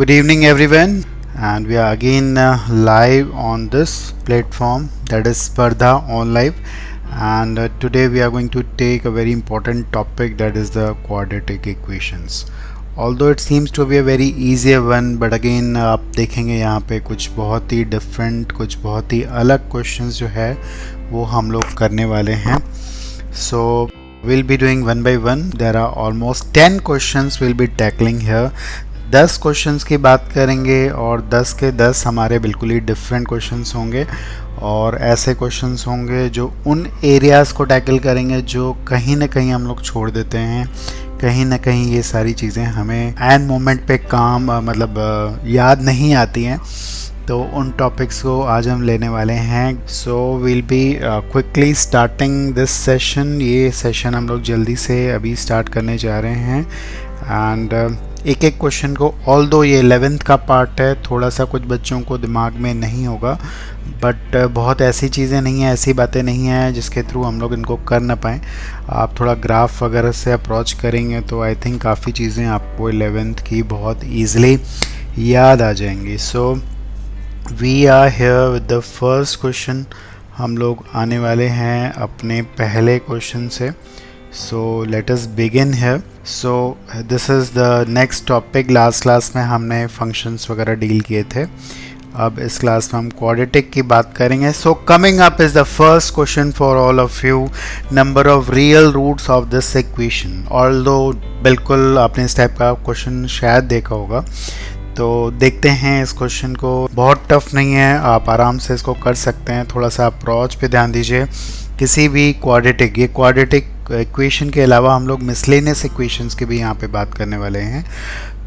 Good evening, everyone, and we are again live on this platform, that is Spardha on Live. And today we are going to take a very important topic, that is the quadratic equations. Although it seems to be a very easier one, but again आप देखेंगे यहाँ पे कुछ बहुत ही different, कुछ बहुत ही अलग questions जो है वो हम लोग करने वाले हैं. So we'll be doing one by one. There are almost 10 questions we'll be tackling here. 10 questions की बात करेंगे और 10 के 10 हमारे बिल्कुल ही डिफरेंट क्वेश्चंस होंगे और ऐसे क्वेश्चंस होंगे जो उन एरियाज़ को टैकल करेंगे जो कहीं ना कहीं हम लोग छोड़ देते हैं. कहीं ना कहीं ये सारी चीज़ें हमें एंड मोमेंट पे याद नहीं आती हैं, तो उन टॉपिक्स को आज हम लेने वाले हैं. So will be quickly starting this session. ये सेशन हम लोग जल्दी से अभी स्टार्ट करने जा रहे हैं एंड एक एक क्वेश्चन को, ऑल्दो ये 11th का पार्ट है, थोड़ा सा कुछ बच्चों को दिमाग में नहीं होगा, बट बहुत ऐसी चीज़ें नहीं हैं, ऐसी बातें नहीं हैं जिसके थ्रू हम लोग इनको कर ना पाएँ. आप थोड़ा ग्राफ वगैरह से अप्रोच करेंगे तो आई थिंक काफ़ी चीज़ें आपको 11th की बहुत ईज़िली याद आ जाएंगी. So we are here with the first question. हम लोग आने वाले हैं अपने पहले क्वेश्चन से. So let us begin here. So this is the next topic. Last class में हमने फंक्शंस वगैरह डील किए थे. अब इस क्लास में हम क्वाड्रेटिक की बात करेंगे. So coming up is the first question for all of you. Number of real roots of this equation. Although बिल्कुल आपने इस टाइप का क्वेश्चन शायद देखा होगा, तो देखते हैं इस क्वेश्चन को. बहुत टफ नहीं है, आप आराम से इसको कर सकते हैं. थोड़ा सा अप्रोच पे ध्यान दीजिए. किसी भी क्वाड्रेटिक, ये क्वाड्रेटिक इक्वेशन के अलावा हम लोग मिसलेनियस इक्वेशंस की भी यहाँ पे बात करने वाले हैं.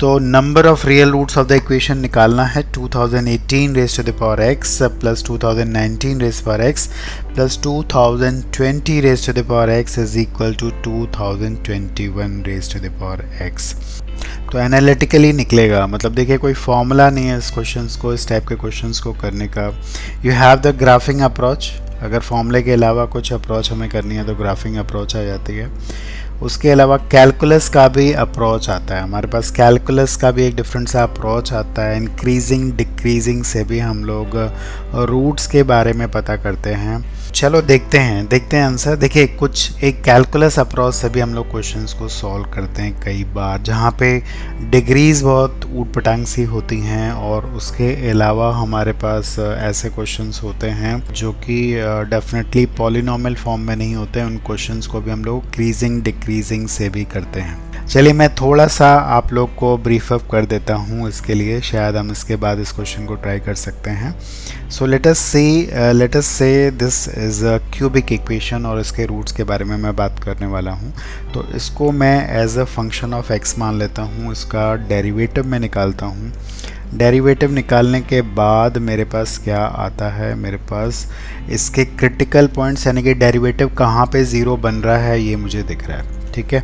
तो number of real roots of the equation निकालना है. 2018 raise to the power x plus 2019 raise to the power x plus 2020 raise to the power x is equal to 2021 raise to the power x. तो analytically निकलेगा, मतलब देखिए कोई formula नहीं है इस क्वेश्चंस को, इस टाइप के क्वेश्चंस को करने का. You have the graphic approach. अगर फॉर्मूले के अलावा कुछ अप्रोच हमें करनी है तो ग्राफिंग अप्रोच आ जाती है. उसके अलावा कैलकुलस का भी अप्रोच आता है हमारे पास. कैलकुलस का भी एक डिफरेंट सा अप्रोच आता है. इंक्रीजिंग डिक्रीजिंग से भी हम लोग रूट्स के बारे में पता करते हैं. चलो देखते हैं आंसर. देखिए कुछ एक कैलकुलस अप्रोच से भी हम लोग क्वेश्चंस को सॉल्व करते हैं कई बार, जहाँ पे डिग्रीज बहुत ऊट पटांग सी होती हैं और उसके अलावा हमारे पास ऐसे क्वेश्चंस होते हैं जो कि डेफिनेटली पॉलिनोमियल फॉर्म में नहीं होते हैं. उन क्वेश्चंस को भी हम लोग इंक्रीजिंग डिक्रीजिंग से भी करते हैं. चलिए मैं थोड़ा सा आप लोग को ब्रीफ अप कर देता हूँ इसके लिए, शायद हम इसके बाद इस क्वेश्चन को ट्राई कर सकते हैं. सो लेट अस से this is a cubic equation और इसके रूट्स के बारे में मैं बात करने वाला हूँ. तो इसको मैं as a function of x मान लेता हूँ. इसका डेरिवेटिव मैं निकालता हूँ. डेरिवेटिव निकालने के बाद मेरे पास क्या आता है, मेरे पास इसके क्रिटिकल पॉइंट्स, यानी कि डेरिवेटिव कहाँ पे ज़ीरो बन रहा है ये मुझे दिख रहा है. ठीक है,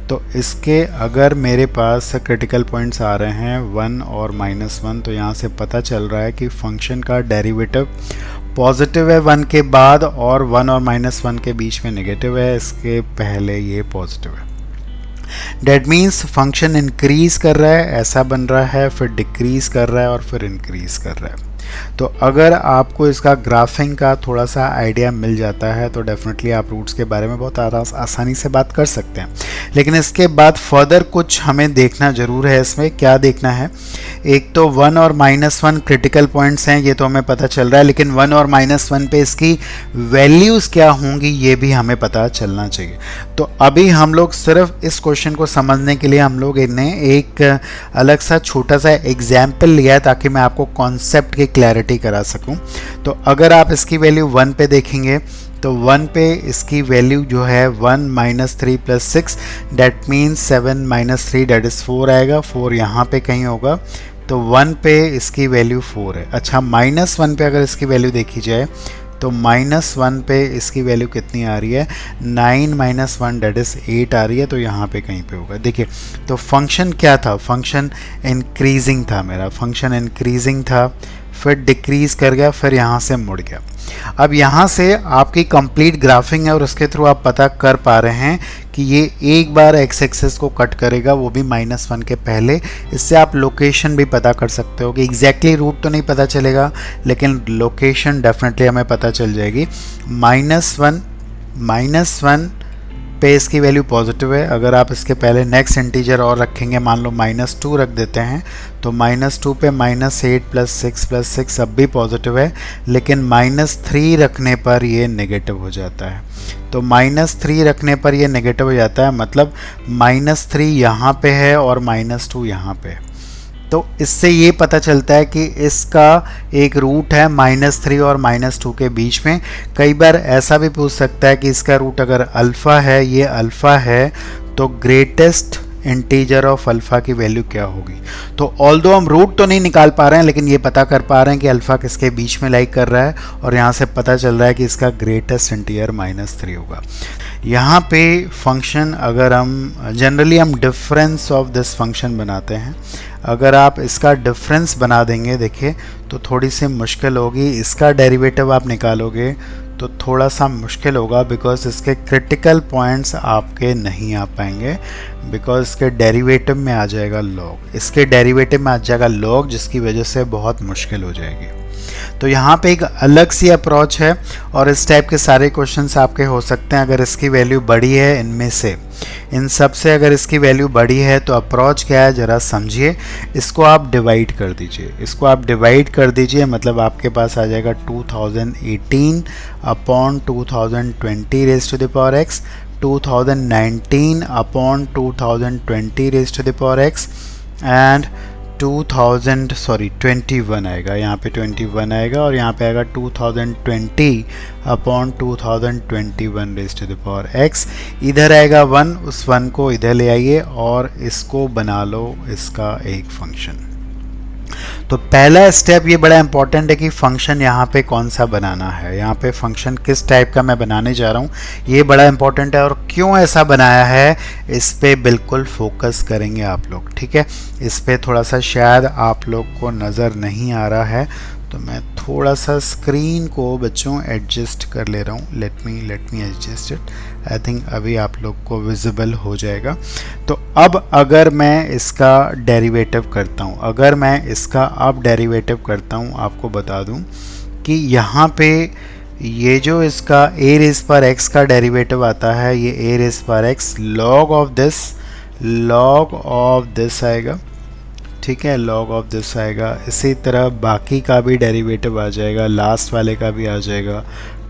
तो इसके अगर मेरे पास क्रिटिकल पॉइंट्स आ रहे हैं 1 और -1, तो यहाँ से पता चल रहा है कि फंक्शन का डेरिवेटिव पॉजिटिव है 1 के बाद और 1 और -1 के बीच में नेगेटिव है. इसके पहले ये पॉजिटिव है. डेट मीन्स फंक्शन इंक्रीज़ कर रहा है, ऐसा बन रहा है, फिर डिक्रीज़ कर रहा है और फिर इंक्रीज़ कर रहा है. तो अगर आपको इसका ग्राफिंग का थोड़ा सा आइडिया मिल जाता है तो डेफिनेटली आप रूट्स के बारे में बहुत आसानी से बात कर सकते हैं. लेकिन इसके बाद फर्दर कुछ हमें देखना ज़रूर है. इसमें क्या देखना है, एक तो 1 और -1 क्रिटिकल पॉइंट्स हैं, ये तो हमें पता चल रहा है, लेकिन 1 और -1 पे इसकी वैल्यूज़ क्या होंगी ये भी हमें पता चलना चाहिए. तो अभी हम लोग सिर्फ इस क्वेश्चन को समझने के लिए हम लोग इन्हें एक अलग सा छोटा सा एग्जाम्पल लिया है ताकि मैं आपको कॉन्सेप्ट की क्लैरिटी करा सकूं. तो अगर आप इसकी वैल्यू 1 पे देखेंगे तो 1 पे इसकी वैल्यू जो है 1 - 3 + 6, डेट मीन्स 7 - 3 डेट इज़ 4 आएगा. 4 यहाँ पे कहीं होगा, तो 1 पे इसकी वैल्यू 4 है. अच्छा, -1 पे अगर इसकी वैल्यू देखी जाए तो -1 पे इसकी वैल्यू कितनी आ रही है, 9 - 1 डेट इज़ 8 आ रही है. तो यहाँ पे कहीं पे होगा. देखिए तो फंक्शन क्या था, फंक्शन इंक्रीजिंग था. मेरा फंक्शन इंक्रीजिंग था. फिर डिक्रीज़ कर गया, फिर यहाँ से मुड़ गया। अब यहाँ से आपकी कंप्लीट ग्राफिंग है और उसके थ्रू आप पता कर पा रहे हैं कि ये एक बार एक्स एक्सेस को कट करेगा, वो भी -1 के पहले। इससे आप लोकेशन भी पता कर सकते हो कि एग्जैक्टली रूट तो नहीं पता चलेगा, लेकिन लोकेशन डेफिनेटली हमें पता चल जाएगी। -1 पे इसकी वैल्यू पॉजिटिव है। अगर आप इसके पहले नेक्स्ट इंटीजर और रखेंगे, मान लो -2 रख देते हैं, तो -2 पे -8 + 6 अब भी पॉजिटिव है, लेकिन -3 रखने पर ये नेगेटिव हो जाता है। तो -3 रखने पर ये नेगेटिव हो जाता है, मतलब -3 यहाँ पे है और -2 यहाँ पे है। तो इससे ये पता चलता है कि इसका एक रूट है -3 और -2 के बीच में। कई बार ऐसा भी पूछ सकता है कि इसका रूट अगर अल्फ़ा है, ये अल्फ़ा है, तो ग्रेटेस्ट इंटीजर ऑफ अल्फ़ा की वैल्यू क्या होगी। तो ऑल्दो हम रूट तो नहीं निकाल पा रहे हैं, लेकिन ये पता कर पा रहे हैं कि अल्फ़ा किसके बीच में लाइक कर रहा है, और यहाँ से पता चल रहा है कि इसका ग्रेटेस्ट इंटीजर -3 होगा। यहाँ पे फंक्शन, अगर हम जनरली हम डिफरेंस ऑफ दिस फंक्शन बनाते हैं, अगर आप इसका डिफरेंस बना देंगे, देखिए, तो थोड़ी सी मुश्किल होगी। इसका डेरिवेटिव आप निकालोगे तो थोड़ा सा मुश्किल होगा, बिकॉज इसके क्रिटिकल पॉइंट्स आपके नहीं आ पाएंगे, बिकॉज इसके डेरिवेटिव में आ जाएगा लॉग, इसके डेरिवेटिव में आ जाएगा लॉग, जिसकी वजह से बहुत मुश्किल हो जाएगी। तो यहाँ पे एक अलग सी अप्रोच है, और इस टाइप के सारे क्वेश्चंस आपके हो सकते हैं। अगर इसकी वैल्यू बड़ी है, इनमें से इन सब से अगर इसकी वैल्यू बड़ी है, तो अप्रोच क्या है ज़रा समझिए। इसको आप डिवाइड कर दीजिए, इसको आप डिवाइड कर दीजिए, मतलब आपके पास आ जाएगा 2018 upon 2020 raise to the power x, 2019 upon 2020 raise to the power x, and 21 आएगा, यहाँ पे 21 आएगा, और यहाँ पे आएगा 2020 upon 2021 raise to the power x। इधर आएगा 1, उस 1 को इधर ले आइए और इसको बना लो इसका एक फंक्शन। तो पहला स्टेप ये बड़ा इंपॉर्टेंट है कि फंक्शन यहाँ पे कौन सा बनाना है, यहाँ पे फंक्शन किस टाइप का मैं बनाने जा रहा हूँ, ये बड़ा इंपॉर्टेंट है। और क्यों ऐसा बनाया है, इस पे बिल्कुल फोकस करेंगे आप लोग, ठीक है। इस पे थोड़ा सा शायद आप लोग को नज़र नहीं आ रहा है, तो मैं थोड़ा सा स्क्रीन को बच्चों एडजस्ट कर ले रहा हूँ। Let me adjust it. I think अभी आप लोग को विजिबल हो जाएगा। तो अब अगर मैं इसका डेरिवेटिव करता हूँ, अगर मैं इसका अब डेरिवेटिव करता हूँ, आपको बता दूँ कि यहाँ पे ये जो इसका a रेज़ पर x का डेरिवेटिव आता है, ये a रेज़ पर x log ऑफ दिस आएगा, ठीक है, log ऑफ दिस आएगा। इसी तरह बाकी का भी डेरिवेटिव आ जाएगा, लास्ट वाले का भी आ जाएगा,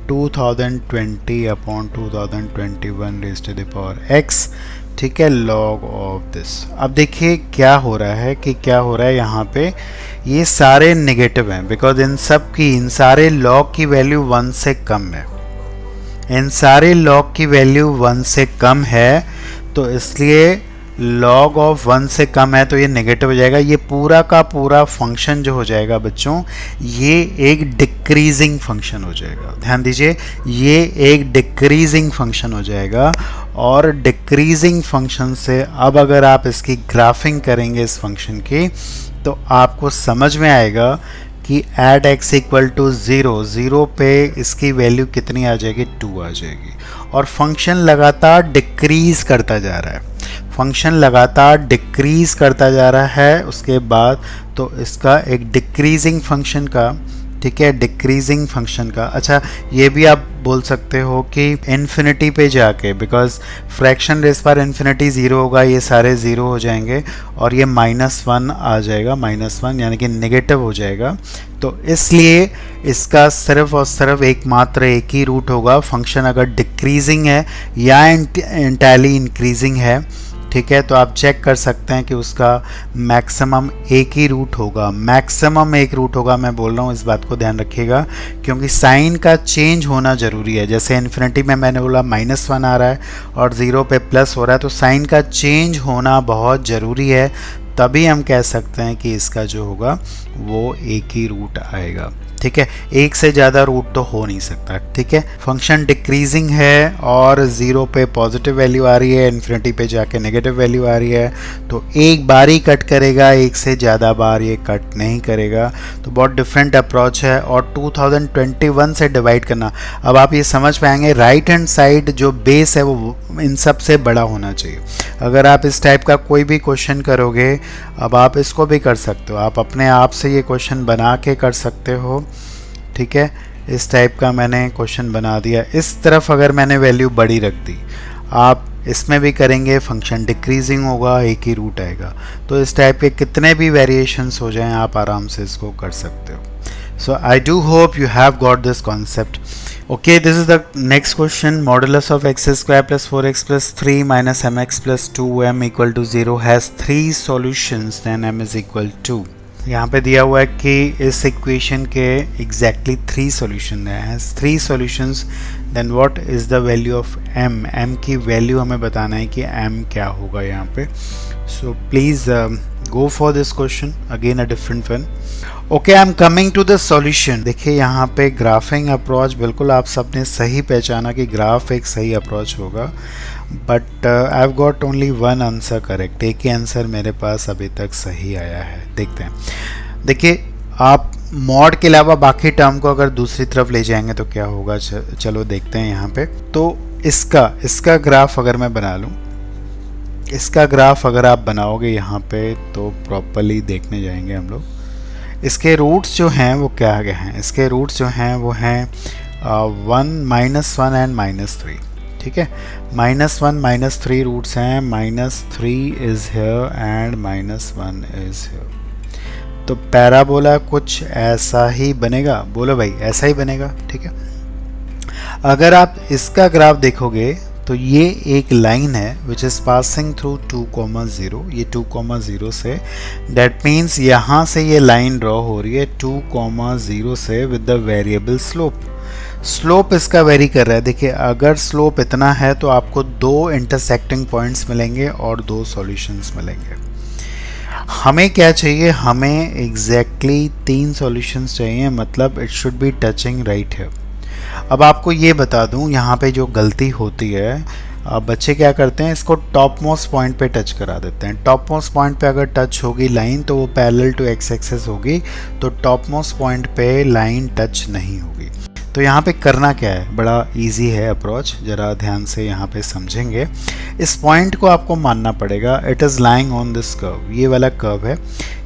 2020 upon 2021 raise to the power x, ठीक है, log ऑफ दिस। अब देखिए क्या हो रहा है यहाँ पे ये सारे नेगेटिव हैं, बिकॉज इन सारे log की वैल्यू 1 से कम है, इन सारे log की वैल्यू 1 से कम है, तो इसलिए log ऑफ 1 से कम है तो ये नेगेटिव हो जाएगा। ये पूरा का पूरा फंक्शन जो हो जाएगा बच्चों, ये एक डिक्रीजिंग फंक्शन हो जाएगा। ध्यान दीजिए, ये एक डिक्रीजिंग फंक्शन हो जाएगा, और डिक्रीजिंग फंक्शन से अब अगर आप इसकी ग्राफिंग करेंगे इस फंक्शन की, तो आपको समझ में आएगा कि एट x इक्वल टू 0 पे इसकी वैल्यू कितनी आ जाएगी, 2 आ जाएगी। और फंक्शन लगातार डिक्रीज करता जा रहा है, फंक्शन लगातार डिक्रीज करता जा रहा है। उसके बाद तो इसका एक डिक्रीजिंग फंक्शन का, ठीक है, डिक्रीजिंग फंक्शन का। अच्छा, ये भी आप बोल सकते हो कि इन्फिनिटी पे जाके, बिकॉज फ्रैक्शन रेज़ पर इन्फिनिटी 0 होगा, ये सारे 0 हो जाएंगे, और ये -1 आ जाएगा, -1 यानी कि नेगेटिव हो जाएगा। तो इसलिए इसका सिर्फ और सिर्फ एकमात्र एक ही रूट होगा, फंक्शन अगर डिक्रीजिंग है या इंटायरली इंक्रीजिंग है, ठीक है। तो आप चेक कर सकते हैं कि उसका मैक्सिमम एक ही रूट होगा, मैक्सिमम एक रूट होगा। मैं बोल रहा हूँ, इस बात को ध्यान रखिएगा, क्योंकि साइन का चेंज होना ज़रूरी है। जैसे इन्फिनिटी में मैंने बोला -1 आ रहा है और 0 पे प्लस हो रहा है, तो साइन का चेंज होना बहुत ज़रूरी है, तभी हम कह सकते हैं कि इसका जो होगा वो एक ही रूट आएगा, ठीक है। एक से ज़्यादा रूट तो हो नहीं सकता, ठीक है। फंक्शन डिक्रीजिंग है और 0 पे पॉजिटिव वैल्यू आ रही है, इन्फिनिटी पे जाके नेगेटिव वैल्यू आ रही है, तो एक बार ही कट करेगा, एक से ज़्यादा बार ये कट नहीं करेगा। तो बहुत डिफरेंट अप्रोच है। और 2021 से डिवाइड करना, अब आप ये समझ पाएंगे राइट हैंड साइड जो बेस है वो इन सब से बड़ा होना चाहिए। अगर आप इस टाइप का कोई भी क्वेश्चन करोगे, अब आप इसको भी कर सकते हो, आप अपने आप से ये क्वेश्चन बना के कर सकते हो, ठीक है। इस टाइप का मैंने क्वेश्चन बना दिया। इस तरफ अगर मैंने वैल्यू बड़ी रख दी, आप इसमें भी करेंगे, फंक्शन डिक्रीजिंग होगा, एक ही रूट आएगा। तो इस टाइप के कितने भी वेरिएशंस हो जाएं, आप आराम से इसको कर सकते हो। So I do hope you have got this concept. Okay, this is the next question. Modulus of x square plus 4x plus 3 minus mx plus 2m equal to 0 has 3 solutions, then m is equal to। यहाँ पे दिया हुआ है कि इस equation के exactly 3 solution है, 3 solutions, then what is the value of m। m की वैल्यू हमें बताना है कि m क्या होगा यहाँ पे। So please go for this question, again a different one. Okay, I am coming to the solution. देखिए यहाँ पे ग्राफिंग अप्रोच, बिल्कुल आप सबने सही पहचाना कि ग्राफ एक सही अप्रोच होगा, but I have got only one answer correct. एक ही आंसर मेरे पास अभी तक सही आया है। देखते हैं, देखिए आप मॉड के अलावा बाकी टर्म को अगर दूसरी तरफ ले जाएंगे तो क्या होगा, चलो देखते हैं यहाँ पे। तो इसका ग्राफ अगर मैं बना लूँ, इसका ग्राफ अगर आप बनाओगे यहाँ पे तो प्रॉपरली देखने जाएंगे हम लोग। इसके रूट्स जो हैं वो क्या क्या हैं, इसके रूट्स जो हैं वो हैं 1 -1 एंड -3, ठीक है। -1 -3 रूट्स हैं, -3 is here and -1 is here. तो पैराबोला कुछ ऐसा ही बनेगा, बोलो भाई ऐसा ही बनेगा, ठीक है। अगर आप इसका ग्राफ देखोगे तो ये एक लाइन है विच इज़ पासिंग थ्रू 2,0, ये 2,0 से, दैट मीन्स यहाँ से ये लाइन ड्रॉ हो रही है 2,0 से with the variable slope. Slope इसका वेरी कर रहा है। देखिए अगर स्लोप इतना है तो आपको 2 इंटरसेक्टिंग पॉइंट्स मिलेंगे और 2 सॉल्यूशंस मिलेंगे। हमें क्या चाहिए, हमें एग्जैक्टली 3 सॉल्यूशंस चाहिए, मतलब it should be touching right है। अब आपको ये बता दूं, यहाँ पे जो गलती होती है, बच्चे क्या करते हैं, इसको टॉप मोस्ट पॉइंट पे टच करा देते हैं। टॉप मोस्ट पॉइंट पे अगर टच होगी लाइन तो वो पैरेलल टू एक्स एक्सिस होगी, तो टॉप मोस्ट पॉइंट पे लाइन टच नहीं होगी। तो यहाँ पे करना क्या है, बड़ा इजी है अप्रोच, ज़रा ध्यान से यहाँ पे समझेंगे। इस पॉइंट को आपको मानना पड़ेगा, it is lying on this curve, ये वाला कर्व है।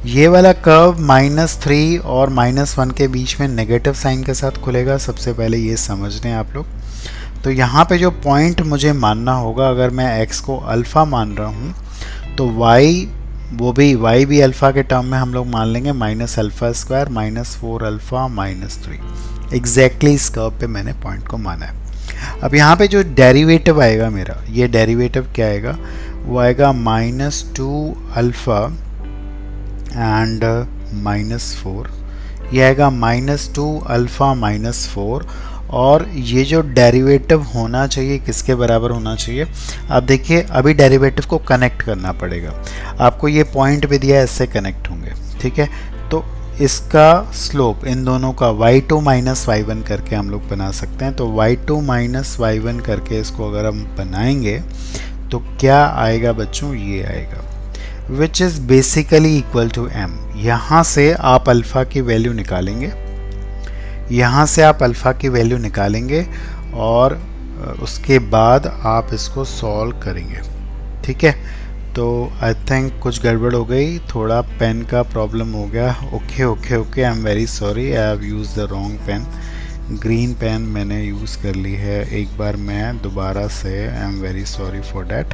ये वाला कर्व -3 और -1 के बीच में नेगेटिव साइन के साथ खुलेगा। सबसे पहले ये समझ लें आप लोग। तो यहाँ पे जो पॉइंट मुझे मानना होगा, अगर मैं x को अल्फ़ा मान रहा हूँ तो y भी अल्फ़ा के टर्म में हम लोग मान लेंगे, -α² -4α -3। एग्जैक्टली इस कर्व पे मैंने पॉइंट को माना है। अब यहाँ पे जो डेरिवेटिव आएगा मेरा, ये डेरिवेटिव क्या आएगा, वो आएगा -2α एंड -4, ये आएगा -2α -4। और ये जो डेरिवेटिव होना चाहिए किसके बराबर होना चाहिए, आप देखिए अभी डेरिवेटिव को कनेक्ट करना पड़ेगा। आपको ये पॉइंट भी दिया है, इससे कनेक्ट होंगे, ठीक है। तो इसका स्लोप इन दोनों का y2 y1 करके हम लोग बना सकते हैं। तो y2 y1 करके इसको अगर हम बनाएंगे तो क्या आएगा बच्चों, ये आएगा which is basically equal to m। यहाँ से आप अल्फ़ा की वैल्यू निकालेंगे, यहाँ से आप अल्फ़ा की वैल्यू निकालेंगे और उसके बाद आप इसको सॉल्व करेंगे, ठीक है। तो आई थिंक कुछ गड़बड़ हो गई, थोड़ा पेन का प्रॉब्लम हो गया। Okay I am very sorry, I have use the wrong pen, green pen मैंने यूज़ कर ली है। एक बार मैं दोबारा से, I am very sorry for that,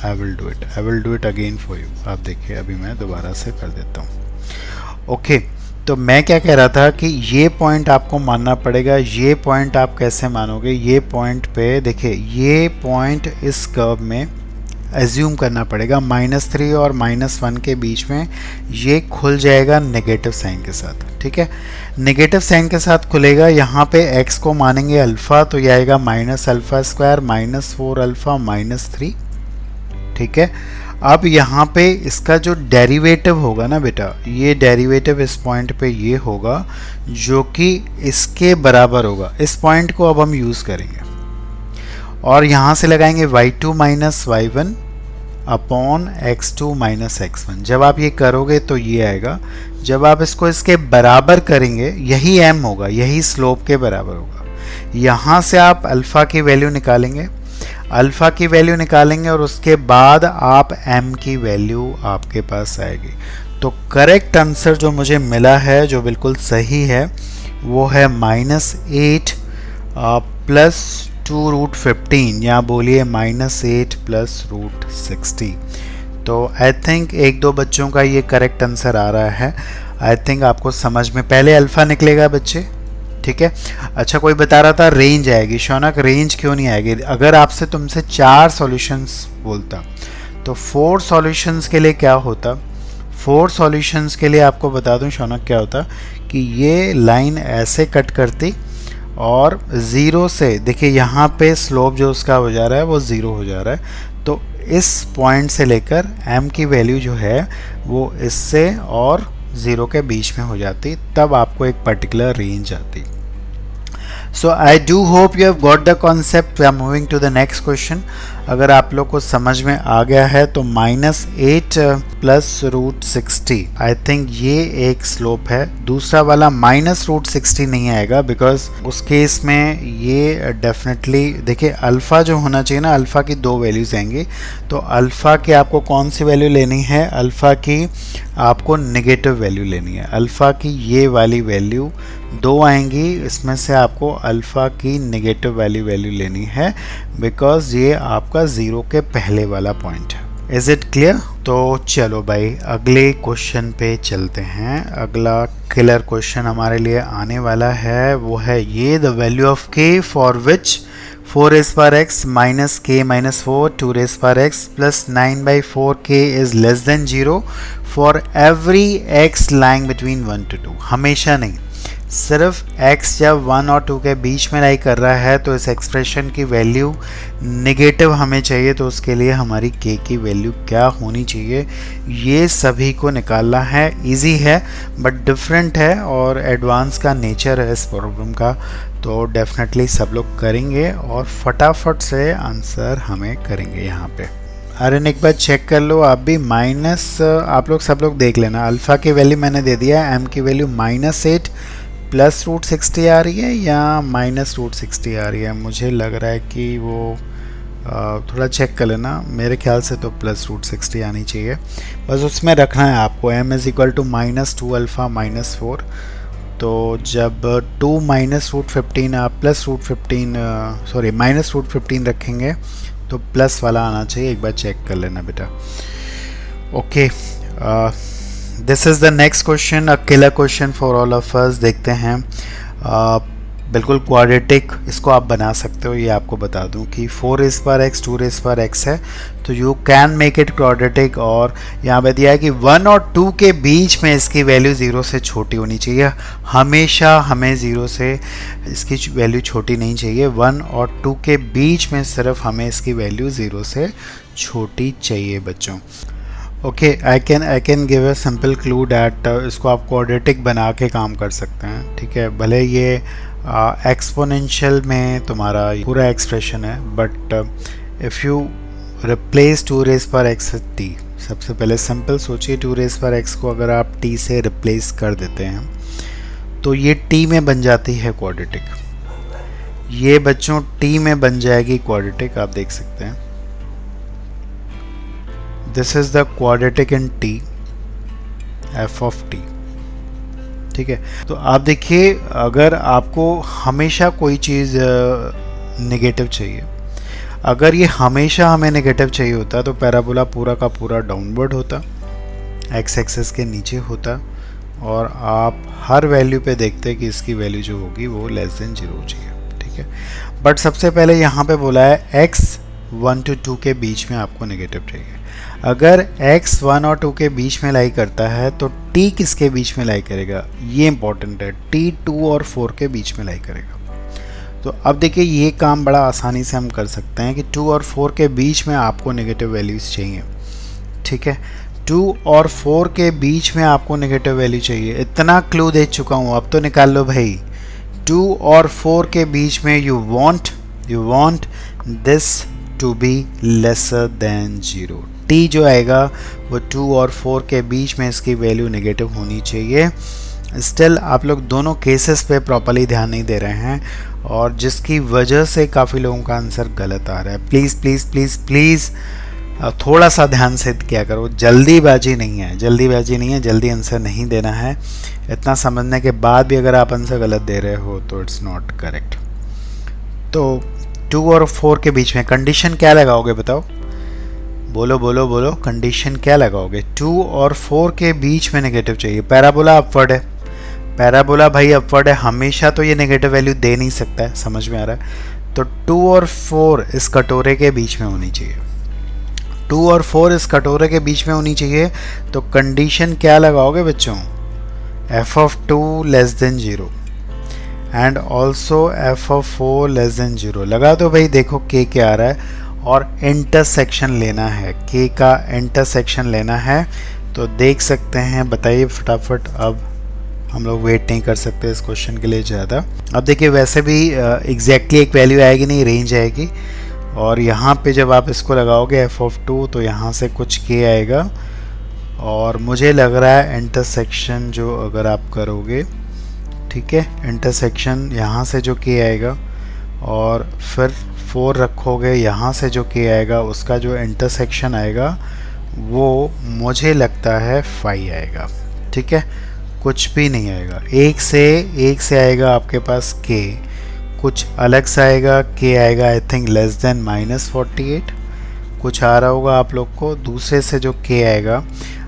I will do it again for you. आप देखिए अभी मैं दोबारा से कर देता हूँ। ओके, तो मैं क्या कह रहा था कि ये पॉइंट आपको मानना पड़ेगा। ये पॉइंट आप कैसे मानोगे, ये पॉइंट पे देखिए, ये पॉइंट इस कर्व में एज्यूम करना पड़ेगा -3 और -1 के बीच में ये खुल जाएगा नेगेटिव साइन के साथ, ठीक है। नेगेटिव साइन के साथ खुलेगा, यहाँ पे x को मानेंगे अल्फ़ा, तो ये आएगा -α² -4α -3, ठीक है। अब यहाँ पे इसका जो डेरिवेटिव होगा ना बेटा, ये डेरिवेटिव इस पॉइंट पे ये होगा जो कि इसके बराबर होगा। इस पॉइंट को अब हम यूज़ करेंगे और यहाँ से लगाएंगे y2 minus y1 upon x2 minus x1। जब आप ये करोगे तो ये आएगा। जब आप इसको इसके बराबर करेंगे, यही m होगा, यही स्लोप के बराबर होगा। यहाँ से आप अल्फ़ा की वैल्यू निकालेंगे, अल्फ़ा की वैल्यू निकालेंगे और उसके बाद आप m की वैल्यू आपके पास आएगी। तो करेक्ट आंसर जो मुझे मिला है, जो बिल्कुल सही है, वो है -8 प्लस 2 रूट 15, या बोलिए -8 प्लस रूट 60। तो आई थिंक एक दो बच्चों का ये करेक्ट आंसर आ रहा है। आई थिंक आपको समझ में, पहले अल्फ़ा निकलेगा बच्चे, ठीक है। अच्छा, कोई बता रहा था रेंज आएगी। शौनक, रेंज क्यों नहीं आएगी? अगर आपसे तुमसे 4 सॉल्यूशंस बोलता तो 4 सॉल्यूशंस के लिए क्या होता? 4 सॉल्यूशंस के लिए आपको बता दूं शौनक क्या होता कि ये लाइन ऐसे कट करती और 0 से, देखिए यहाँ पे स्लोप जो उसका हो जा रहा है वो 0 हो जा रहा है। तो इस पॉइंट से लेकर m की वैल्यू जो है वो इससे और 0 के बीच में हो जाती, तब आपको एक पर्टिकुलर रेंज आती। So I do hope you have got the concept. We are moving to the next question. अगर आप लोग को समझ में आ गया है तो -8 प्लस रूट 60, आई थिंक ये एक स्लोप है। दूसरा वाला -√60 नहीं आएगा, बिकॉज उस केस में ये डेफिनेटली, देखिए अल्फ़ा जो होना चाहिए ना, अल्फ़ा की 2 वैल्यूज़ आएंगी। तो अल्फ़ा की आपको कौन सी वैल्यू लेनी है? अल्फ़ा की आपको नेगेटिव वैल्यू लेनी है। अल्फ़ा की ये वाली वैल्यू 2 आएंगी, इसमें से आपको अल्फ़ा की नेगेटिव वैल्यू लेनी है, बिकॉज ये आपका 0 के पहले वाला पॉइंट है। Is it clear? तो चलो भाई अगले क्वेश्चन पे चलते हैं। अगला किलर क्वेश्चन हमारे लिए आने वाला है, वो है ये, the value of k for which 4 raised power x minus k minus 4 2 raised power x plus 9/4k is less than 0 for every x lying between 1 to 2। हमेशा नहीं, सिर्फ x जब 1 और 2 के बीच में लाई कर रहा है तो इस एक्सप्रेशन की वैल्यू नेगेटिव हमें चाहिए। तो उसके लिए हमारी k की वैल्यू क्या होनी चाहिए, ये सभी को निकालना है। इजी है बट डिफरेंट है और एडवांस का नेचर है इस प्रॉब्लम का। तो डेफिनेटली सब लोग करेंगे और फटाफट से आंसर हमें करेंगे यहाँ पे। अरे एक बार चेक कर लो आप भी, माइनस आप लोग सब लोग देख लेना। अल्फ़ा की वैल्यू मैंने दे दिया है, m की वैल्यू -8 प्लस रूट 60 आ रही है या -√60 आ रही है। मुझे लग रहा है कि वो थोड़ा चेक कर लेना, मेरे ख्याल से तो +√60 आनी चाहिए। बस उसमें रखना है आपको m is equal to -2 alpha -4। तो जब 2 -√15 आप +√15 सॉरी -√15 रखेंगे तो प्लस वाला आना चाहिए। एक बार चेक कर लेना बेटा। Okay, this is the next question, a killer question for all of अस। देखते हैं, बिल्कुल क्वाड्रेटिक इसको आप बना सकते हो। ये आपको बता दूं कि 4 raised power x 2 raised power x है, तो you can make it quadratic. और यहाँ पे दिया है कि 1 और 2 के बीच में इसकी वैल्यू 0 से छोटी होनी चाहिए। हमेशा हमें 0 से इसकी वैल्यू छोटी नहीं चाहिए, 1 और 2 के बीच में सिर्फ हमें इसकी वैल्यू 0 से छोटी चाहिए बच्चों। Okay, I can give a simple clue that इसको आप क्वाड्रेटिक बना के काम कर सकते हैं, ठीक है। भले ये एक्सपोनेंशियल में तुम्हारा पूरा एक्सप्रेशन है, but if you replace 2 raised power x t, सबसे पहले सिंपल सोचिए, 2 raised power x को अगर आप t से रिप्लेस कर देते हैं तो ये t में बन जाती है क्वाड्रेटिक। ये बच्चों t में बन जाएगी क्वाड्रेटिक, आप देख सकते हैं। This is the quadratic in t, f of t, ठीक है। तो आप देखिए, अगर आपको हमेशा कोई चीज़ नेगेटिव चाहिए, अगर ये हमेशा हमें नेगेटिव चाहिए होता तो पैराबोला पूरा का पूरा डाउनवर्ड होता, एक्स एक्सिस के नीचे होता, और आप हर वैल्यू पे देखते कि इसकी वैल्यू जो होगी वो लेस देन 0 हो चाहिए, ठीक है। बट सबसे पहले यहाँ पे बोला है x 1 to 2 के बीच में आपको नेगेटिव चाहिए। अगर x 1 और 2 के बीच में लाई करता है तो t किसके बीच में लाई करेगा, ये इंपॉर्टेंट है, t 2 और 4 के बीच में लाई करेगा। तो अब देखिए, ये काम बड़ा आसानी से हम कर सकते हैं कि 2 और 4 के बीच में आपको नेगेटिव वैल्यूज़ चाहिए। ठीक है, 2 और 4 के बीच में आपको नेगेटिव वैल्यू चाहिए। इतना क्लू दे चुका हूँ, अब तो निकाल लो भाई। 2 और 4 के बीच में you want this to be lesser than 0। T जो आएगा वो 2 और 4 के बीच में इसकी वैल्यू नेगेटिव होनी चाहिए। स्टिल आप लोग दोनों केसेस पे प्रॉपर्ली ध्यान नहीं दे रहे हैं, और जिसकी वजह से काफ़ी लोगों का आंसर गलत आ रहा है। प्लीज़ प्लीज़ प्लीज़ प्लीज़ थोड़ा सा ध्यान से क्या करो, जल्दीबाजी नहीं है, जल्दी आंसर नहीं देना है। इतना समझने के बाद भी अगर आप आंसर गलत दे रहे हो तो इट्स नॉट करेक्ट। तो 2 और 4 के बीच में कंडीशन क्या लगाओगे बताओ, बोलो, कंडीशन क्या लगाओगे? 2 और 4 के बीच में नेगेटिव चाहिए। पैराबोला अपवर्ड है, पैराबोला भाई अपवर्ड है, हमेशा तो ये नेगेटिव वैल्यू दे नहीं सकता है, समझ में आ रहा है? तो 2 और 4 इस कटोरे के बीच में होनी चाहिए, 2 और 4 इस कटोरे के बीच में होनी चाहिए। तो कंडीशन क्या लगाओगे बच्चों? f of 2 less than 0 and also f of 4 less than 0 लगा दो भाई। देखो k क्या आ रहा है, और इंटरसेक्शन लेना है, k का इंटरसेक्शन लेना है। तो देख सकते हैं, बताइए फटाफट। अब हम लोग वेट नहीं कर सकते इस क्वेश्चन के लिए ज़्यादा। अब देखिए वैसे भी एग्जैक्टली एक वैल्यू आएगी नहीं, रेंज आएगी, और यहाँ पे जब आप इसको लगाओगे f of 2 तो यहाँ से कुछ k आएगा, और मुझे लग रहा है इंटरसेक्शन जो अगर आप करोगे, ठीक है, इंटरसेक्शन यहाँ से जो k आएगा और फिर 4 रखोगे, यहाँ से जो k आएगा उसका जो इंटरसेक्शन आएगा वो मुझे लगता है 5 आएगा। ठीक है, कुछ भी नहीं आएगा, एक से आएगा आपके पास k, कुछ अलग सा आएगा, k आएगा आई थिंक लेस देन -48 कुछ आ रहा होगा आप लोग को। दूसरे से जो k आएगा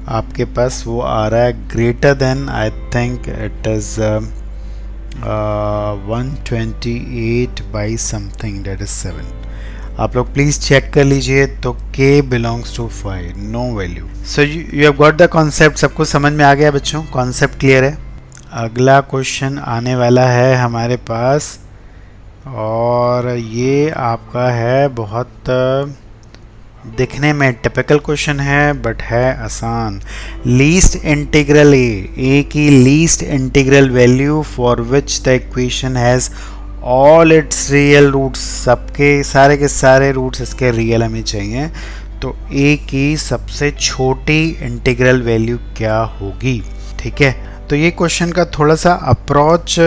आपके पास वो आ रहा है greater than, I think it is 128 by something, that is 7। आप लोग प्लीज़ चेक कर लीजिए। तो k belongs to 5, no value. So you have got the concept, सबको समझ में आ गया बच्चों? कॉन्सेप्ट क्लियर है? अगला क्वेश्चन आने वाला है हमारे पास, और ये आपका है बहुत दिखने में टिपिकल क्वेश्चन है बट है आसान। लीस्ट इंटीग्रल ए की least integral value for which the equation has all its real roots, सबके सारे के सारे रूट्स इसके रियल हमें चाहिए। तो ए की सबसे छोटी इंटीग्रल वैल्यू क्या होगी? ठीक है, तो ये क्वेश्चन का थोड़ा सा अप्रोच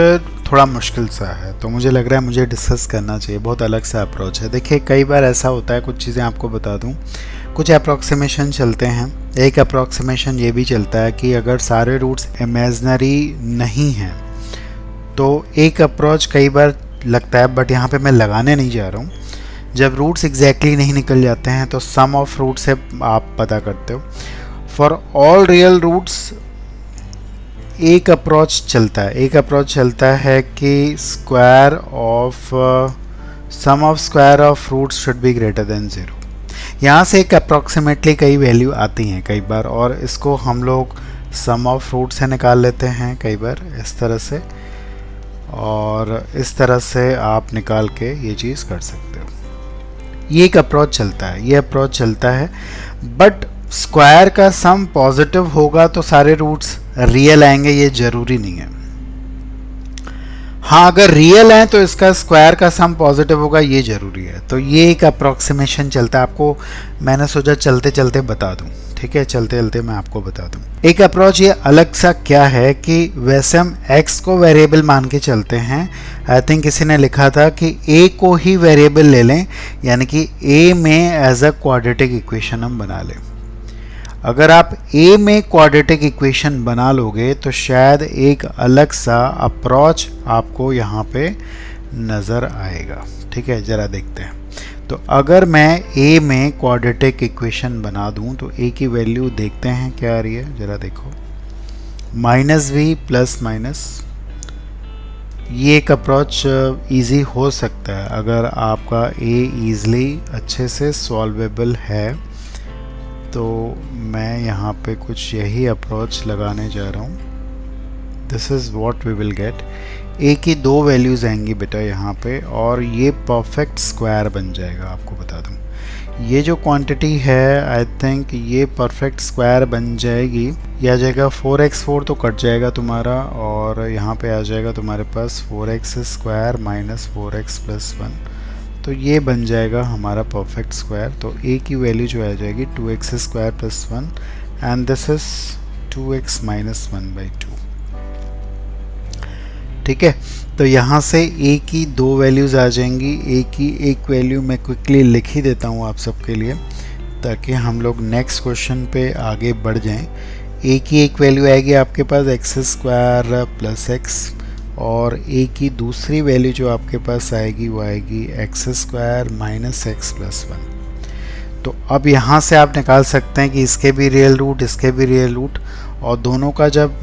थोड़ा मुश्किल सा है, तो मुझे लग रहा है मुझे डिस्कस करना चाहिए। बहुत अलग सा अप्रोच है। देखिए कई बार ऐसा होता है, कुछ चीज़ें आपको बता दूं, कुछ अप्रॉक्सीमेशन चलते हैं। एक अप्रॉक्सीमेशन ये भी चलता है कि अगर सारे रूट्स इमेजिनरी नहीं हैं तो एक अप्रोच कई बार लगता है, बट यहाँ पे मैं लगाने नहीं जा रहा हूँ। जब रूट्स एग्जैक्टली नहीं निकल जाते हैं तो सम ऑफ रूट से आप पता करते हो। फॉर ऑल रियल रूट्स एक अप्रोच चलता है कि square of sum of square of roots should be greater than 0। यहाँ से एक अप्रॉक्सीमेटली कई वैल्यू आती हैं कई बार, और इसको हम लोग सम ऑफ रूट से निकाल लेते हैं कई बार इस तरह से, और इस तरह से आप निकाल के ये चीज़ कर सकते हो। ये एक अप्रोच चलता है, बट स्क्वायर का सम पॉजिटिव होगा तो सारे रूट्स रियल आएंगे, ये जरूरी नहीं है। हाँ, अगर रियल है तो इसका स्क्वायर का सम पॉजिटिव होगा, ये जरूरी है। तो ये एक अप्रॉक्सीमेशन चलता है, आपको मैंने सोचा चलते चलते बता दूं। ठीक है, चलते चलते मैं आपको बता दूं। एक अप्रोच ये अलग सा क्या है कि वैसे हम x को वेरिएबल मान के चलते हैं। आई थिंक किसी ने लिखा था कि a को ही वेरिएबल ले लें, यानी कि a में एज अ क्वाड्रेटिक इक्वेशन हम बना लें। अगर आप a में क्वाड्रेटिक इक्वेशन बना लोगे तो शायद एक अलग सा अप्रोच आपको यहाँ पे नज़र आएगा। ठीक है, ज़रा देखते हैं। तो अगर मैं a में क्वाड्रेटिक इक्वेशन बना दूं तो a की वैल्यू देखते हैं क्या आ रही है, ज़रा देखो, -v प्लस माइनस। ये एक अप्रोच इजी हो सकता है अगर आपका a ईज़िली अच्छे से सॉल्वेबल है। तो मैं यहाँ पे कुछ यही अप्रोच लगाने जा रहा हूँ। This is what we will get. a की 2 वैल्यूज़ आएंगी बेटा यहाँ पे, और ये परफेक्ट स्क्वायर बन जाएगा। आपको बता दूँ ये जो क्वांटिटी है आई थिंक ये परफेक्ट स्क्वायर बन जाएगी। ये आ जाएगा 4x4 तो कट जाएगा तुम्हारा, और यहाँ पे आ जाएगा तुम्हारे पास 4x square minus 4x plus 1, तो ये बन जाएगा हमारा परफेक्ट स्क्वायर। तो a की वैल्यू जो आ जाएगी 2x square plus 1 and this is 2x minus 1/2। ठीक है, तो यहाँ से a की दो वैल्यूज़ आ जाएंगी। a की एक वैल्यू मैं क्विकली लिख ही देता हूँ आप सबके लिए, ताकि हम लोग नेक्स्ट क्वेश्चन पे आगे बढ़ जाएं। a की एक वैल्यू आएगी आपके पास x स्क्वायर प्लस x, और a की दूसरी वैल्यू जो आपके पास आएगी वो आएगी x square minus x plus 1। तो अब यहाँ से आप निकाल सकते हैं कि इसके भी रियल रूट, इसके भी रियल रूट, और दोनों का जब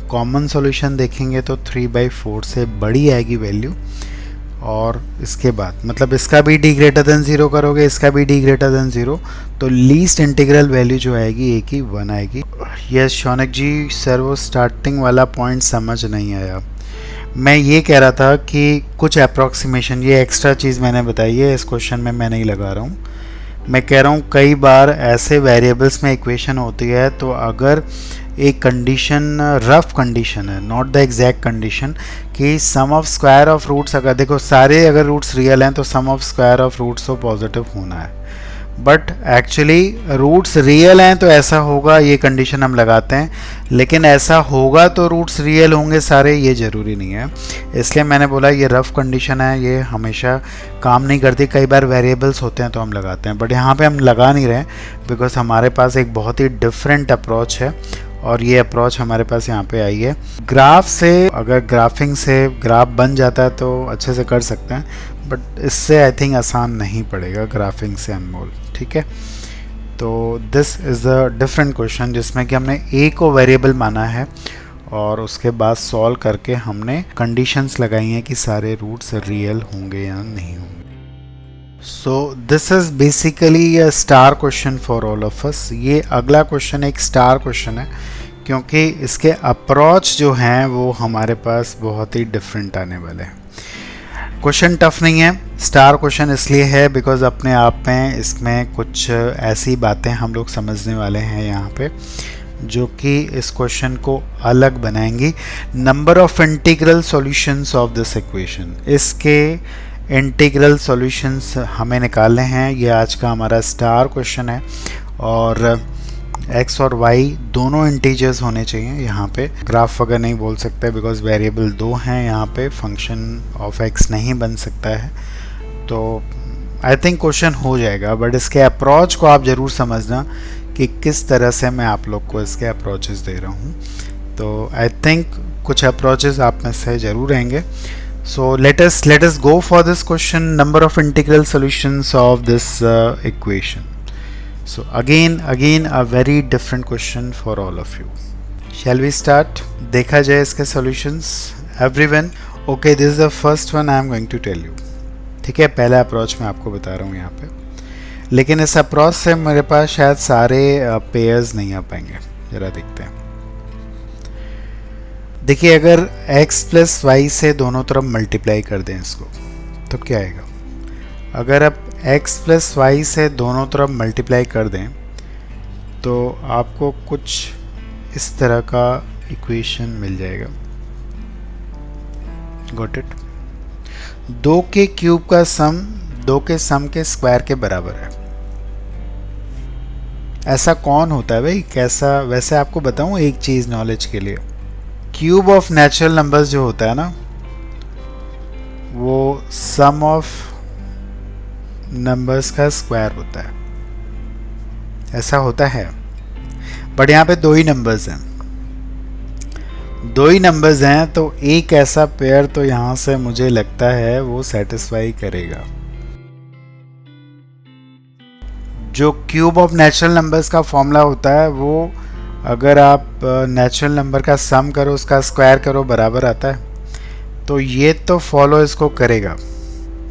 कॉमन सॉल्यूशन देखेंगे तो 3/4 से बड़ी आएगी वैल्यू। और इसके बाद मतलब इसका भी d ग्रेटर देन 0 करोगे, इसका भी d ग्रेटर देन 0, तो लीस्ट इंटीग्रल वैल्यू जो आएगी a की 1 आएगी। यस शौनक जी सर, वो स्टार्टिंग वाला पॉइंट समझ नहीं आया। मैं ये कह रहा था कि कुछ अप्रॉक्सीमेशन, ये एक्स्ट्रा चीज़ मैंने बताई है, इस क्वेश्चन में मैं नहीं लगा रहा हूँ। मैं कह रहा हूँ कई बार ऐसे वेरिएबल्स में इक्वेशन होती है, तो अगर एक कंडीशन रफ कंडीशन है, नॉट द एग्जैक्ट कंडीशन, कि सम ऑफ स्क्वायर ऑफ रूट्स, अगर देखो सारे अगर रूट्स रियल हैं तो सम ऑफ स्क्वायर ऑफ रूट्स तो पॉजिटिव होना है, बट एक्चुअली रूट्स रियल हैं तो ऐसा होगा, ये कंडीशन हम लगाते हैं, लेकिन ऐसा होगा तो रूट्स रियल होंगे सारे, ये ज़रूरी नहीं है। इसलिए मैंने बोला ये रफ कंडीशन है, ये हमेशा काम नहीं करती, कई बार वेरिएबल्स होते हैं तो हम लगाते हैं, बट यहाँ पे हम लगा नहीं रहे बिकॉज हमारे पास एक बहुत ही डिफरेंट अप्रोच है, और ये अप्रोच हमारे पास यहाँ पे आई है। ग्राफ से अगर ग्राफिंग से ग्राफ बन जाता है तो अच्छे से कर सकते हैं, बट इससे आई थिंक आसान नहीं पड़ेगा ग्राफिंग से अनमोल। ठीक है, तो this is the different question जिसमें कि हमने a को वेरिएबल माना है, और उसके बाद सॉल्व करके हमने कंडीशंस लगाई हैं कि सारे रूट्स रियल होंगे या नहीं होंगे। So this is basically a star question for all of अस। ये अगला क्वेश्चन एक स्टार क्वेश्चन है, क्योंकि इसके अप्रोच जो हैं वो हमारे पास बहुत ही डिफरेंट आने वाले हैं। क्वेश्चन टफ नहीं है, स्टार क्वेश्चन इसलिए है बिकॉज अपने आप में इसमें कुछ ऐसी बातें हम लोग समझने वाले हैं यहाँ पे जो कि इस क्वेश्चन को अलग बनाएंगी। Number of integral solutions of this equation, इसके इंटीग्रल सॉल्यूशंस हमें निकालने हैं। ये आज का हमारा स्टार क्वेश्चन है, और x और y दोनों इंटीजर्स होने चाहिए। यहाँ पे ग्राफ वगैरह नहीं बोल सकते बिकॉज वेरिएबल दो हैं, यहाँ पे फंक्शन ऑफ x नहीं बन सकता है। तो आई थिंक क्वेश्चन हो जाएगा, बट इसके अप्रोच को आप ज़रूर समझना कि किस तरह से मैं आप लोग को इसके अप्रोचेस दे रहा हूँ। तो आई थिंक कुछ अप्रोचेस आप में से ज़रूर रहेंगे। So let us go for this question, number of integral solutions of this equation. So again a very different question for all of you. Shall we start? देखा जाए इसके solutions. Everyone, okay, this is the first one I am going to tell you. ठीक है, पहला approach मैं आपको बता रहा हूँ यहाँ पे, लेकिन इस अप्रोच से मेरे पास शायद सारे पेयर्स नहीं आ पाएंगे। जरा देखते हैं। देखिए, अगर x प्लस वाई से दोनों तरफ मल्टीप्लाई कर दें इसको, तो क्या आएगा? अगर आप x प्लस वाई से दोनों तरफ मल्टीप्लाई कर दें तो आपको कुछ इस तरह का इक्वेशन मिल जाएगा। Got it? 2 के क्यूब का सम 2 के सम के स्क्वायर के बराबर है। ऐसा कौन होता है भाई? कैसा? वैसे आपको बताऊं एक चीज़ नॉलेज के लिए, क्यूब ऑफ नेचुरल नंबर्स जो होता है ना, वो सम ऑफ नंबर्स का स्क्वायर होता है। ऐसा होता है, बट यहाँ पे दो ही नंबर्स हैं, तो एक ऐसा पेयर तो यहाँ से मुझे लगता है वो सेटिस्फाई करेगा। जो क्यूब ऑफ नेचुरल नंबर्स का फॉर्मूला होता है वो अगर आप नेचुरल नंबर का सम करो उसका स्क्वायर करो बराबर आता है, तो ये तो फॉलो इसको करेगा।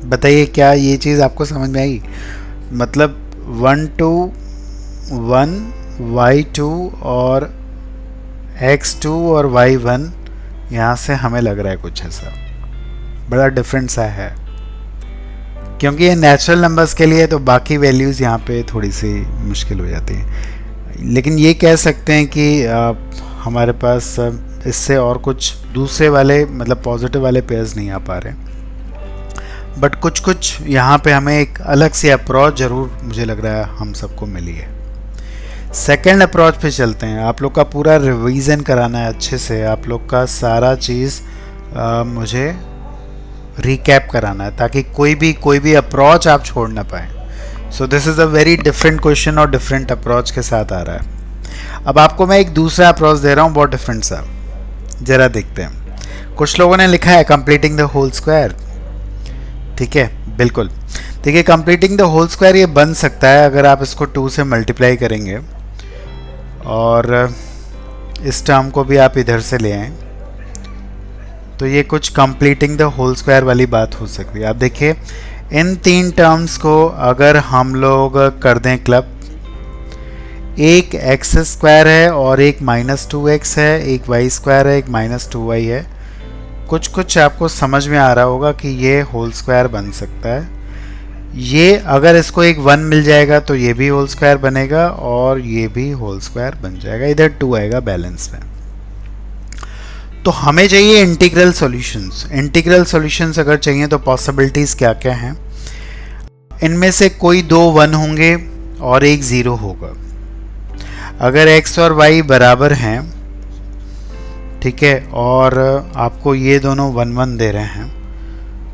बताइए क्या ये चीज़ आपको समझ में आई? मतलब 1 to 1 y2 और x2 और y1, यहाँ से हमें लग रहा है कुछ ऐसा बड़ा डिफरेंट सा है। क्योंकि ये नेचुरल नंबर्स के लिए, तो बाकी वैल्यूज़ यहाँ पे थोड़ी सी मुश्किल हो जाती है। लेकिन ये कह सकते हैं कि हमारे पास इससे और कुछ दूसरे वाले मतलब पॉजिटिव वाले पेयर्स नहीं आ पा रहे, बट कुछ कुछ यहाँ पे हमें एक अलग सी अप्रोच ज़रूर मुझे लग रहा है हम सबको मिली है। सेकेंड अप्रोच पे चलते हैं। आप लोग का पूरा रिवीजन कराना है अच्छे से, आप लोग का सारा चीज़ मुझे रिकैप कराना है ताकि कोई भी अप्रोच आप छोड़ ना पाए। So this is a very different question और डिफरेंट अप्रोच के साथ आ रहा है। अब आपको मैं एक दूसरा अप्रोच दे रहा हूँ, बहुत डिफरेंट सा, ज़रा देखते हैं। कुछ लोगों ने लिखा है कंप्लीटिंग द होल स्क्वायर। ठीक है, बिल्कुल। देखिए, कंप्लीटिंग द होल स्क्वायर ये बन सकता है अगर आप इसको 2 से मल्टीप्लाई करेंगे और इस टर्म को भी आप इधर से ले आएँ, तो ये कुछ कंप्लीटिंग द होल स्क्वायर वाली बात हो सकती है। आप देखिए, इन 3 टर्म्स को अगर हम लोग कर दें क्लब, एक एक्स स्क्वायर है और एक -2x है, एक वाई स्क्वायर है, एक -2y है। कुछ आपको समझ में आ रहा होगा कि ये होल स्क्वायर बन सकता है। ये अगर इसको एक 1 मिल जाएगा तो ये भी होल स्क्वायर बनेगा और ये भी होल स्क्वायर बन जाएगा, इधर 2 आएगा बैलेंस में। तो हमें चाहिए इंटीग्रल सॉल्यूशंस। इंटीग्रल सॉल्यूशंस अगर चाहिए तो पॉसिबिलिटीज़ क्या क्या हैं? इनमें से कोई 2 1 होंगे और एक 0 होगा। अगर x और y बराबर हैं, ठीक है, और आपको ये दोनों 1 1 दे रहे हैं,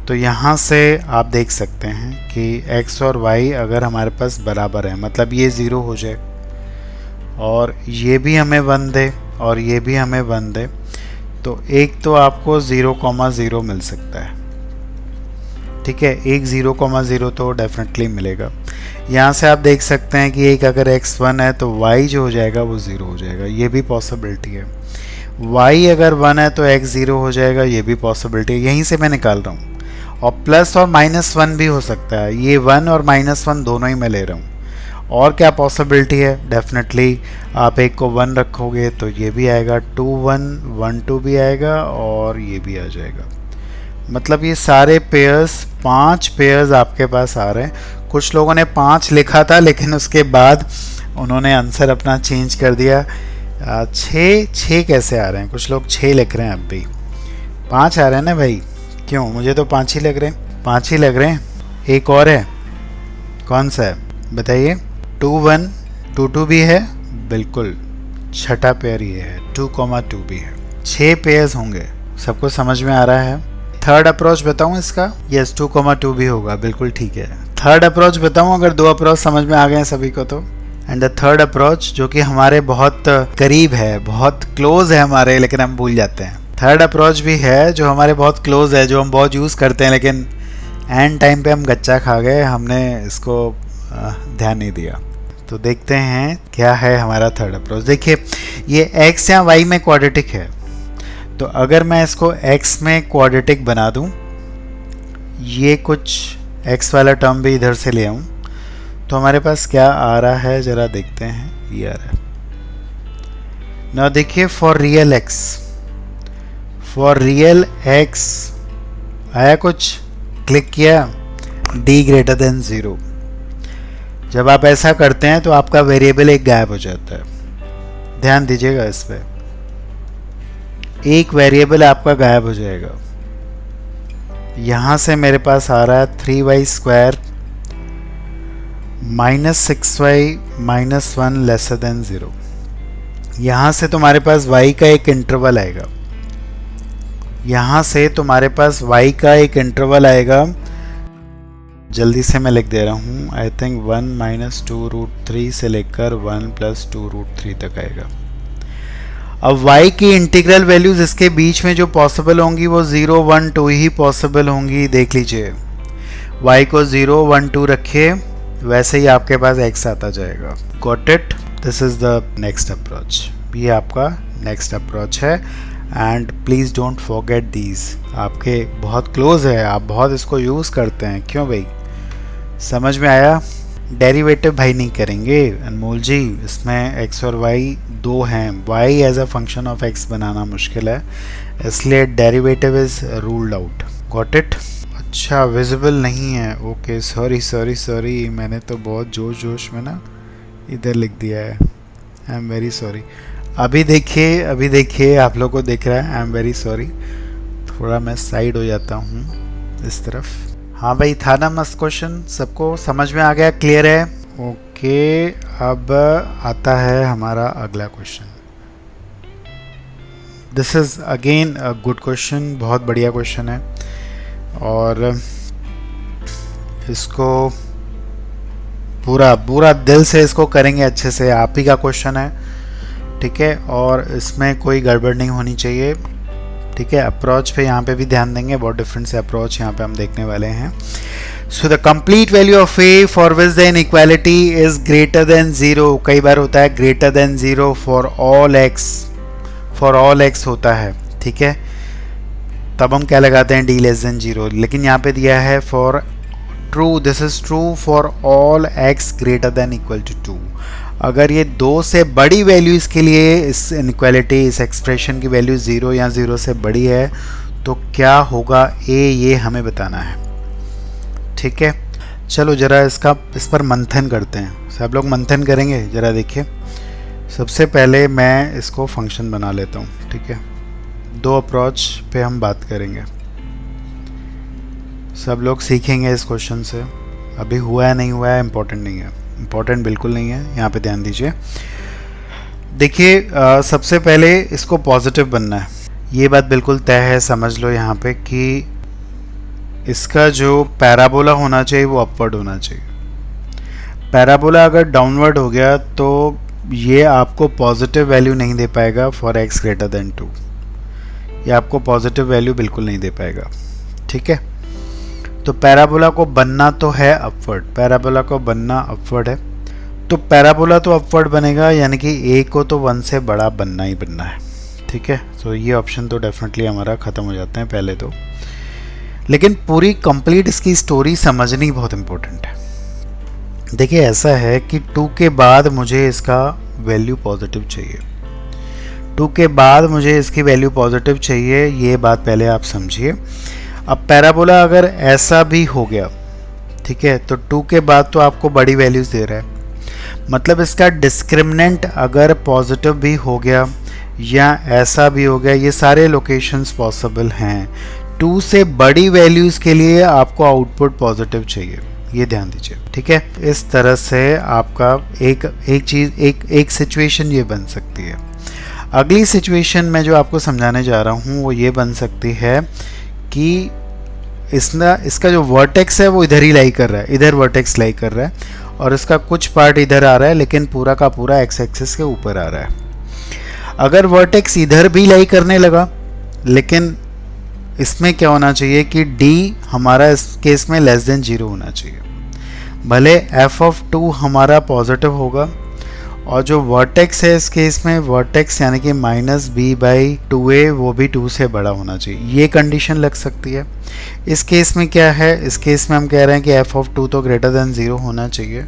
तो यहाँ से आप देख सकते हैं कि x और y अगर हमारे पास बराबर है, मतलब ये 0 हो जाए और ये भी हमें 1 दे और ये भी हमें 1 दे, तो एक तो आपको 0,0 मिल सकता है। ठीक है, एक 0,0 तो डेफिनेटली मिलेगा। यहाँ से आप देख सकते हैं कि एक अगर x1 है तो y जो हो जाएगा वो 0 हो जाएगा, ये भी पॉसिबिलिटी है। y अगर 1 है तो x 0 हो जाएगा, ये भी पॉसिबिलिटी है, यहीं से मैं निकाल रहा हूँ। और प्लस और -1 भी हो सकता है, ये 1 और -1 दोनों ही मैं ले रहा हूँ। और क्या पॉसिबिलिटी है? डेफिनेटली आप एक को 1 रखोगे तो ये भी आएगा, 2 1 1 2 भी आएगा और ये भी आ जाएगा। मतलब ये सारे पेयर्स, 5 पेयर्स आपके पास आ रहे हैं। कुछ लोगों ने 5 लिखा था लेकिन उसके बाद उन्होंने आंसर अपना चेंज कर दिया। 6 कैसे आ रहे हैं? कुछ लोग 6 लिख रहे हैं, अब भी 5 आ रहे हैं ना भाई? क्यों? मुझे तो 5 ही लग रहे हैं, 5 ही लग रहे हैं। एक और है, कौन सा है बताइए? 2 1 2 2 भी है, बिल्कुल छठा पेयर ये है, 2,2 भी है। 6 पेयर्स होंगे, सबको समझ में आ रहा है? थर्ड अप्रोच बताऊं इसका? यस, 2,2 भी होगा, बिल्कुल ठीक है। थर्ड अप्रोच बताऊं अगर 2 अप्रोच समझ में आ गए हैं सभी को तो? एंड द थर्ड अप्रोच जो कि हमारे बहुत करीब है, बहुत क्लोज है हमारे, लेकिन हम भूल जाते हैं। थर्ड अप्रोच भी है जो हमारे बहुत क्लोज है, जो हम बहुत यूज़ करते हैं, लेकिन एंड टाइम पे हम गच्चा खा गए, हमने इसको ध्यान नहीं दिया। तो देखते हैं क्या है हमारा थर्ड अप्रोच। देखिए, ये x या y में क्वाड्रेटिक है, तो अगर मैं इसको x में क्वाड्रेटिक बना दूं, ये कुछ x वाला टर्म भी इधर से ले आऊं, तो हमारे पास क्या आ रहा है ज़रा देखते हैं। ये आ रहा है ना, देखिए, फॉर रियल x आया कुछ, क्लिक किया, d ग्रेटर देन 0। जब आप ऐसा करते हैं तो आपका वेरिएबल एक गायब हो जाता है, ध्यान दीजिएगा इस पे, एक वेरिएबल आपका गायब हो जाएगा। यहाँ से मेरे पास आ रहा है 3y square -6y -1 laser than 0। यहाँ से तुम्हारे पास y का एक इंटरवल आएगा, यहाँ से तुम्हारे पास y का एक इंटरवल आएगा, जल्दी से मैं लिख दे रहा हूँ, आई थिंक 1 - 2√3 से लेकर 1 + 2√3 तक आएगा। अब y की इंटीग्रल वैल्यूज इसके बीच में जो पॉसिबल होंगी वो 0 1 2 ही पॉसिबल होंगी। देख लीजिए, y को 0 1 2 रखिए, वैसे ही आपके पास x आता जाएगा। Got it? This is the next approach, ये आपका नेक्स्ट अप्रोच है। And please don't forget these, आपके बहुत क्लोज है, आप बहुत इसको यूज़ करते हैं। क्यों भाई? समझ में आया? डेरिवेटिव भाई नहीं करेंगे अनमोल जी, इसमें x और y 2 हैं, y as a function of x बनाना मुश्किल है, इसलिए derivative is ruled out. Got it? अच्छा विजिबल नहीं है, ओके सॉरी सॉरी सॉरी, मैंने तो बहुत जोश जोश में ना इधर लिख दिया है, आई एम वेरी सॉरी। अभी देखिए आप लोग को दिख रहा है, आई एम वेरी सॉरी। थोड़ा मैं साइड हो जाता हूँ इस तरफ। हाँ भाई, था ना मस्त क्वेश्चन, सबको समझ में आ गया, क्लियर है? ओके, अब आता है हमारा अगला question. This is again a good question, बहुत बढ़िया क्वेश्चन है और इसको पूरा पूरा दिल से इसको करेंगे अच्छे से। आप ही का क्वेश्चन है, ठीक है, और इसमें कोई गड़बड़ नहीं होनी चाहिए, ठीक है। अप्रोच पे यहाँ पे भी ध्यान देंगे, बहुत डिफरेंट से अप्रोच यहाँ पे हम देखने वाले हैं। So the complete value of A for which the inequality is greater than zero, कई बार होता है greater than zero for all x होता है, ठीक है, तब हम क्या लगाते हैं, डी लेस देन जीरो। लेकिन यहाँ पे दिया है for true, this is true for all x greater than equal to 2। अगर ये 2 से बड़ी वैल्यूज के लिए इस इनइक्वालिटी, इस एक्सप्रेशन की वैल्यू 0 या 0 से बड़ी है तो क्या होगा ए, ये हमें बताना है, ठीक है। चलो जरा इस पर मंथन करते हैं, सब लोग मंथन करेंगे, जरा देखिए। सबसे पहले मैं इसको फंक्शन बना लेता हूँ, ठीक है। 2 अप्रोच पे हम बात करेंगे, सब लोग सीखेंगे इस क्वेश्चन से। अभी हुआ है नहीं हुआ है इम्पोर्टेंट नहीं है, इम्पोर्टेंट बिल्कुल नहीं है, यहाँ पे ध्यान दीजिए। देखिए सबसे पहले इसको पॉजिटिव बनना है, ये बात बिल्कुल तय है, समझ लो यहाँ पे कि इसका जो पैराबोला होना चाहिए वो अपवर्ड होना चाहिए। पैराबोला अगर डाउनवर्ड हो गया तो ये आपको पॉजिटिव वैल्यू नहीं दे पाएगा फॉर एक्स ग्रेटर देन 2, ये आपको पॉजिटिव वैल्यू बिल्कुल नहीं दे पाएगा, ठीक है। तो पैराबोला को बनना तो है अपवर्ड, पैराबोला को बनना अपवर्ड है, तो पैराबोला तो अपवर्ड बनेगा, यानी कि ए को तो 1 से बड़ा बनना ही बनना है, ठीक है। तो ये ऑप्शन तो डेफिनेटली हमारा ख़त्म हो जाते हैं पहले तो। लेकिन पूरी कंप्लीट इसकी स्टोरी समझनी बहुत इम्पोर्टेंट है। देखिए ऐसा है कि 2 के बाद मुझे इसका वैल्यू पॉजिटिव चाहिए, 2 के बाद मुझे इसकी वैल्यू पॉजिटिव चाहिए, ये बात पहले आप समझिए। अब पैराबोला अगर ऐसा भी हो गया, ठीक है, तो 2 के बाद तो आपको बड़ी वैल्यूज़ दे रहा है, मतलब इसका डिस्क्रिमिनेंट अगर पॉजिटिव भी हो गया या ऐसा भी हो गया, ये सारे लोकेशंस पॉसिबल हैं। 2 से बड़ी वैल्यूज़ के लिए आपको आउटपुट पॉजिटिव चाहिए, ये ध्यान दीजिए, ठीक है। इस तरह से आपका एक सिचुएशन ये बन सकती है। अगली सिचुएशन में जो आपको समझाने जा रहा हूँ वो ये बन सकती है कि इसका जो वर्टेक्स है वो इधर ही लाई कर रहा है, इधर वर्टेक्स लाई कर रहा है, और इसका कुछ पार्ट इधर आ रहा है, लेकिन पूरा का पूरा एक्स एक्सिस के ऊपर आ रहा है। अगर वर्टेक्स इधर भी लाई करने लगा, लेकिन इसमें क्या होना चाहिए कि d हमारा इस केस में लेस देन 0 होना चाहिए, भले f ऑफ 2 हमारा पॉजिटिव होगा, और जो वर्टेक्स है इस केस में, वर्टेक्स यानी कि -b/2a वो भी 2 से बड़ा होना चाहिए, ये कंडीशन लग सकती है। इस केस में क्या है, इस केस में हम कह रहे हैं कि f ऑफ 2 तो ग्रेटर देन 0 होना चाहिए,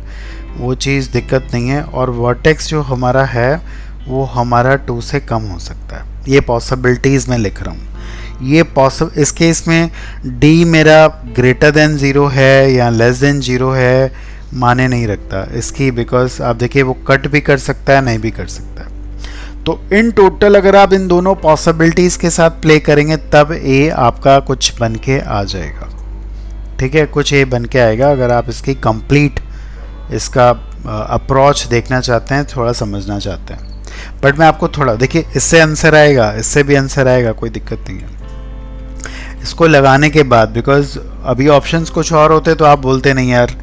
वो चीज़ दिक्कत नहीं है, और वर्टेक्स जो हमारा है वो हमारा 2 से कम हो सकता है। ये पॉसिबिलिटीज़ मैं लिख रहा हूँ, ये इस केस में d मेरा ग्रेटर देन 0 है या लेस देन 0 है माने नहीं रखता इसकी, बिकॉज आप देखिए वो कट भी कर सकता है, नहीं भी कर सकता है। तो इन टोटल अगर आप इन दोनों पॉसिबिलिटीज़ के साथ प्ले करेंगे तब ए आपका कुछ बन के आ जाएगा, ठीक है, कुछ ए बन के आएगा। अगर आप इसकी कंप्लीट इसका अप्रोच देखना चाहते हैं, थोड़ा समझना चाहते हैं, बट मैं आपको थोड़ा देखिए, इससे आंसर आएगा, इससे भी आंसर आएगा, कोई दिक्कत नहीं है इसको लगाने के बाद, बिकॉज अभी ऑप्शंस कुछ और होते तो आप बोलते नहीं यार,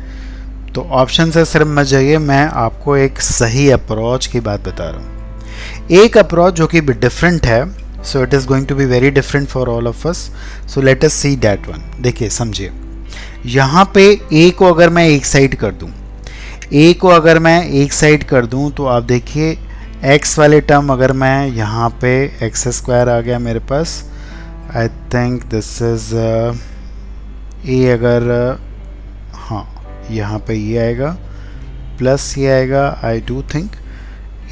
तो ऑप्शन से सिर्फ मत जाइए, मैं आपको एक सही अप्रोच की बात बता रहा हूँ, एक अप्रोच जो कि डिफरेंट है, so it is going to be very different for all of us, so let us see that one. देखिए समझिए, यहाँ पे ए को अगर मैं एक साइड कर दूँ, ए को अगर मैं एक साइड कर दूँ तो आप देखिए एक्स वाले टर्म अगर मैं यहाँ पे एक्स स्क्वायर आ गया मेरे पास, I think this is a, अगर हाँ यहाँ पे ये आएगा प्लस ये आएगा, आई डू थिंक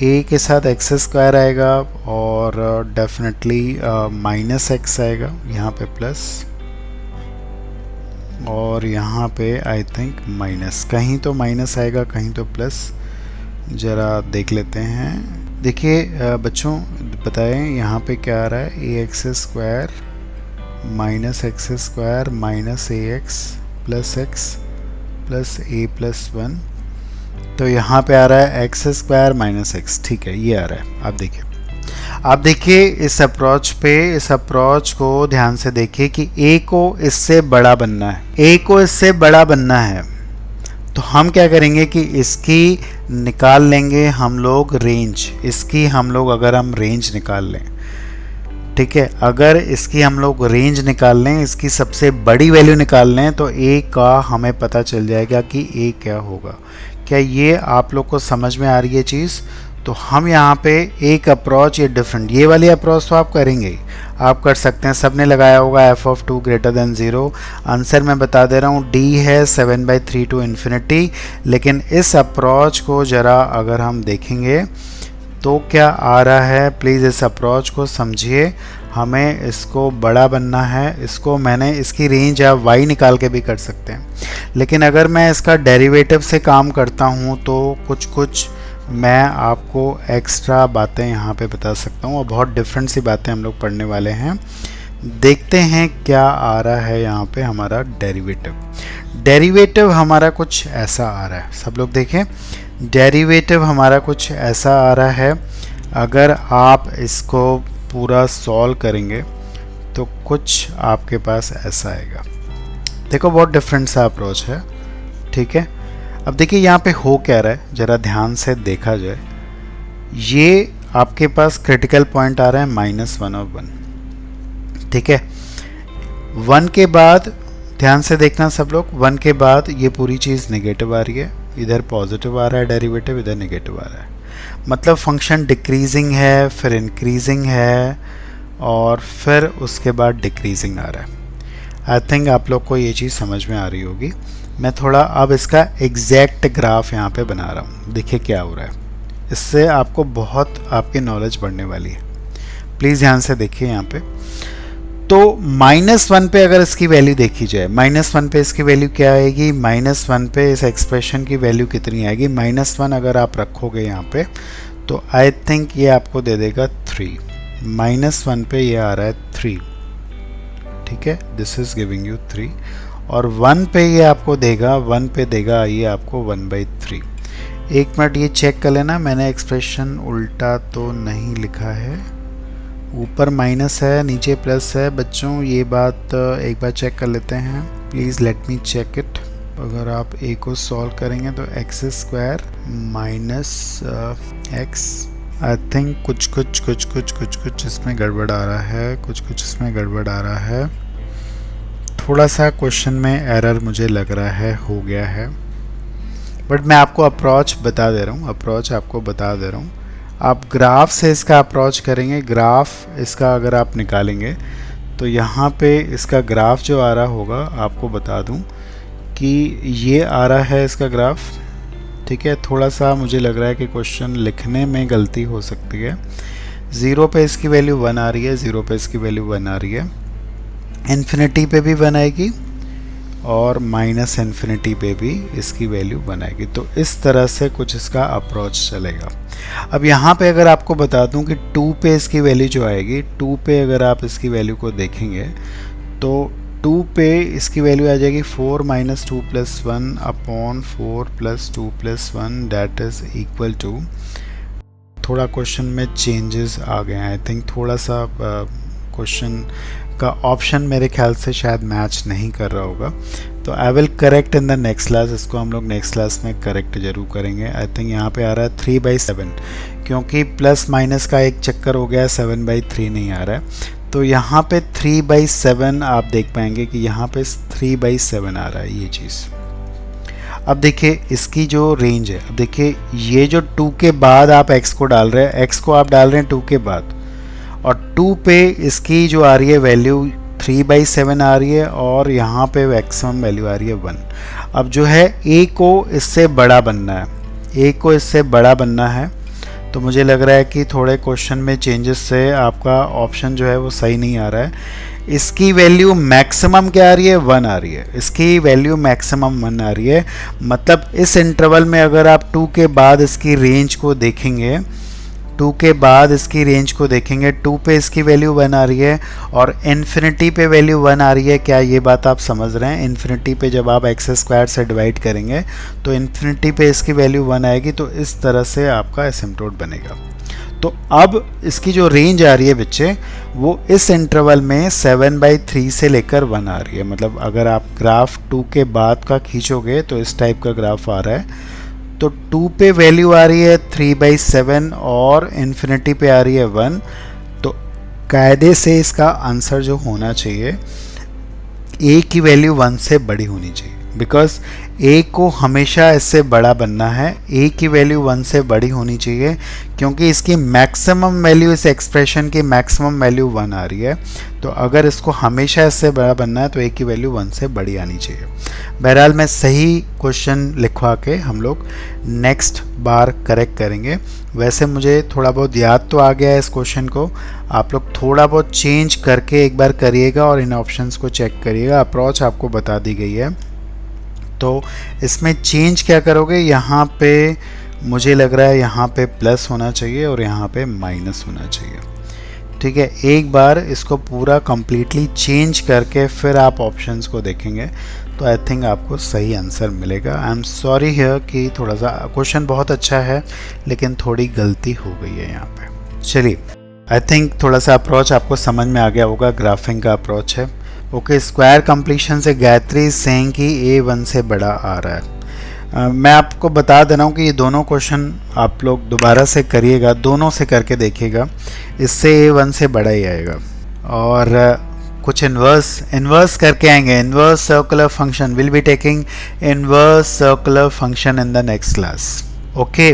ए के साथ एक्स स्क्वायर आएगा, और डेफिनेटली माइनस एक्स आएगा यहाँ पे प्लस, और यहाँ पे आई थिंक माइनस, कहीं तो माइनस आएगा कहीं तो प्लस, ज़रा देख लेते हैं। देखिए बच्चों बताएं यहाँ पे क्या आ रहा है, a x square minus x square minus a x plus a plus one, तो यहाँ पे आ रहा है एक्स स्क्वायर माइनस एक्स। ठीक है, ये आ रहा है। आप देखिए इस अप्रोच को ध्यान से देखिए कि a को इससे बड़ा बनना है, तो हम क्या करेंगे कि इसकी निकाल लेंगे हम लोग रेंज, अगर हम रेंज निकाल लें, ठीक है, अगर इसकी हम लोग रेंज निकाल लें, इसकी सबसे बड़ी वैल्यू निकाल लें, तो a का हमें पता चल जाएगा कि a क्या होगा। क्या ये आप लोग को समझ में आ रही है चीज़? तो हम यहाँ पे एक अप्रोच, ये डिफरेंट, ये वाली अप्रोच तो आप करेंगे, आप कर सकते हैं, सबने लगाया होगा F of 2 greater than 0। Answer मैं बता दे रहा हूँ, डी है 7/3 टू इन्फिनिटी। लेकिन इस अप्रोच को ज़रा अगर हम देखेंगे तो क्या आ रहा है, प्लीज़ इस अप्रोच को समझिए। हमें इसको बड़ा बनना है, इसकी रेंज आप y निकाल के भी कर सकते हैं, लेकिन अगर मैं इसका डेरिवेटिव से काम करता हूँ तो कुछ मैं आपको एक्स्ट्रा बातें यहाँ पे बता सकता हूँ, और बहुत डिफरेंट सी बातें हम लोग पढ़ने वाले हैं। देखते हैं क्या आ रहा है यहाँ पे हमारा डेरिवेटिव हमारा कुछ ऐसा आ रहा है। सब लोग देखें, डेरिवेटिव हमारा कुछ ऐसा आ रहा है। अगर आप इसको पूरा सॉल्व करेंगे तो कुछ आपके पास ऐसा आएगा। देखो बहुत डिफरेंट सा अप्रोच है, ठीक है। अब देखिए यहाँ पे हो क्या रहा है, ज़रा ध्यान से देखा जाए। ये आपके पास क्रिटिकल पॉइंट आ रहा है -1/1, ठीक है। 1 के बाद ध्यान से देखना सब लोग, 1 के बाद ये पूरी चीज़ नेगेटिव आ रही है, इधर पॉजिटिव आ रहा है डेरिवेटिव, इधर नेगेटिव आ रहा है, मतलब फंक्शन डिक्रीजिंग है, फिर इंक्रीजिंग है, और फिर उसके बाद डिक्रीजिंग आ रहा है। आई थिंक आप लोग को ये चीज़ समझ में आ रही होगी। मैं थोड़ा अब इसका एग्जैक्ट ग्राफ यहाँ पे बना रहा हूँ, देखिए क्या हो रहा है। इससे आपको बहुत आपकी नॉलेज बढ़ने वाली है, प्लीज़ ध्यान से देखिए यहाँ पे। तो -1 पे अगर इसकी वैल्यू देखी जाए, -1 पे इसकी वैल्यू क्या आएगी, -1 पे इस एक्सप्रेशन की वैल्यू कितनी आएगी, -1 अगर आप रखोगे यहाँ पे तो आई थिंक ये आपको दे देगा 3। -1 पे ये आ रहा है 3, ठीक है, दिस इज गिविंग यू 3। और 1 पे ये आपको देगा, 1 पे देगा ये आपको 1/3। एक मिनट ये चेक कर लेना, मैंने एक्सप्रेशन उल्टा तो नहीं लिखा है, ऊपर माइनस है नीचे प्लस है बच्चों, ये बात एक बार चेक कर लेते हैं, please let me check it. अगर आप a को सॉल्व करेंगे तो x² minus x, I think कुछ इसमें गड़बड़ आ रहा है, कुछ इसमें गड़बड़ आ रहा है, थोड़ा सा क्वेश्चन में एरर मुझे लग रहा है हो गया है, बट मैं आपको अप्रोच बता दे रहा हूँ, आप ग्राफ से इसका अप्रोच करेंगे। ग्राफ इसका अगर आप निकालेंगे तो यहाँ पे इसका ग्राफ जो आ रहा होगा, आपको बता दूँ कि ये आ रहा है इसका ग्राफ, ठीक है। थोड़ा सा मुझे लग रहा है कि क्वेश्चन लिखने में गलती हो सकती है। 0 पे इसकी वैल्यू 1 आ रही है, 0 पे इसकी वैल्यू 1 आ रही है, इन्फिनिटी पे भी 1 आएगी और -इन्फिनिटी पे भी इसकी वैल्यू 1 आएगी। तो इस तरह से कुछ इसका अप्रोच चलेगा। अब यहाँ पे अगर आपको बता दूँ कि 2 पे इसकी वैल्यू जो आएगी, 2 पे अगर आप इसकी वैल्यू को देखेंगे तो 2 पे इसकी वैल्यू आ जाएगी 4 - 2 + 1 upon 4 + 2 + 1 that is equal to, थोड़ा क्वेश्चन में चेंजेस आ गए हैं, आई थिंक थोड़ा सा क्वेश्चन का ऑप्शन मेरे ख्याल से शायद मैच नहीं कर रहा होगा, तो I will correct in the next class. इसको हम लोग नेक्स्ट क्लास में करेक्ट जरूर करेंगे। आई थिंक यहाँ पे आ रहा है 3/7, क्योंकि प्लस माइनस का एक चक्कर हो गया, 7/3 नहीं आ रहा है, तो यहाँ पे 3/7 आप देख पाएंगे कि यहाँ पे 3/7 आ रहा है ये चीज़। अब देखिए इसकी जो रेंज है, अब देखिए ये जो 2 के बाद आप x को डाल रहे हैं, x को आप डाल रहे हैं 2 के बाद, और 2 पे इसकी जो आ रही है वैल्यू 3/7 आ रही है, और यहाँ पे मैक्सिमम वैल्यू आ रही है 1। अब जो है a को इससे बड़ा बनना है, तो मुझे लग रहा है कि थोड़े क्वेश्चन में चेंजेस से आपका ऑप्शन जो है वो सही नहीं आ रहा है। इसकी वैल्यू मैक्सिमम क्या आ रही है, 1 आ रही है, इसकी वैल्यू मैक्सिमम 1 आ रही है। मतलब इस इंटरवल में अगर आप 2 के बाद इसकी रेंज को देखेंगे, 2 के बाद इसकी रेंज को देखेंगे, 2 पे इसकी वैल्यू 1 आ रही है और इन्फिनिटी पे वैल्यू 1 आ रही है। क्या ये बात आप समझ रहे हैं? इन्फिनिटी पे जब आप एक्स स्क्वायर से डिवाइड करेंगे तो इन्फिनिटी पे इसकी वैल्यू 1 आएगी, तो इस तरह से आपका एसिम्पटोट बनेगा। तो अब इसकी जो रेंज आ रही है बच्चे, वो इस इंटरवल में 7/3 से लेकर 1 आ रही है। मतलब अगर आप ग्राफ 2 के बाद का खींचोगे तो इस टाइप का ग्राफ आ रहा है। तो 2 पे वैल्यू आ रही है 3/7 और इन्फिनिटी पे आ रही है 1। तो कायदे से इसका आंसर जो होना चाहिए, ए की वैल्यू 1 से बड़ी होनी चाहिए, बिकॉज ए को हमेशा इससे बड़ा बनना है। ए की वैल्यू 1 से बड़ी होनी चाहिए क्योंकि इसकी मैक्सिमम वैल्यू, इस एक्सप्रेशन की मैक्सिमम वैल्यू 1 आ रही है। तो अगर इसको हमेशा इससे बड़ा बनना है तो ए की वैल्यू 1 से बड़ी आनी चाहिए। बहरहाल मैं सही क्वेश्चन लिखवा के हम लोग नेक्स्ट बार करेक्ट करेंगे। वैसे मुझे थोड़ा बहुत याद तो आ गया है इस क्वेश्चन को, आप लोग थोड़ा बहुत चेंज करके एक बार करिएगा और इन ऑप्शंस को चेक करिएगा। अप्रोच आपको बता दी गई है, तो इसमें चेंज क्या करोगे, यहाँ पे मुझे लग रहा है यहाँ पे प्लस होना चाहिए और यहाँ पे माइनस होना चाहिए। ठीक है, एक बार इसको पूरा कंप्लीटली चेंज करके फिर आप ऑप्शंस को देखेंगे तो आई थिंक आपको सही आंसर मिलेगा। आई एम सॉरी हियर कि थोड़ा सा क्वेश्चन बहुत अच्छा है लेकिन थोड़ी गलती हो गई है यहाँ पे। चलिए, आई थिंक थोड़ा सा अप्रोच आपको समझ में आ गया होगा, ग्राफिंग का अप्रोच है। ओके, स्क्वायर कंप्लीशन से गायत्री सेइंग कि ए 1 से बड़ा आ रहा है। मैं आपको बता दे रहा हूँ कि ये दोनों क्वेश्चन आप लोग दोबारा से करिएगा, दोनों से करके देखिएगा, इससे ए 1 से बड़ा ही आएगा। और कुछ इन्वर्स करके आएंगे। Inverse circular function, will be taking inverse circular function in the next class. Okay.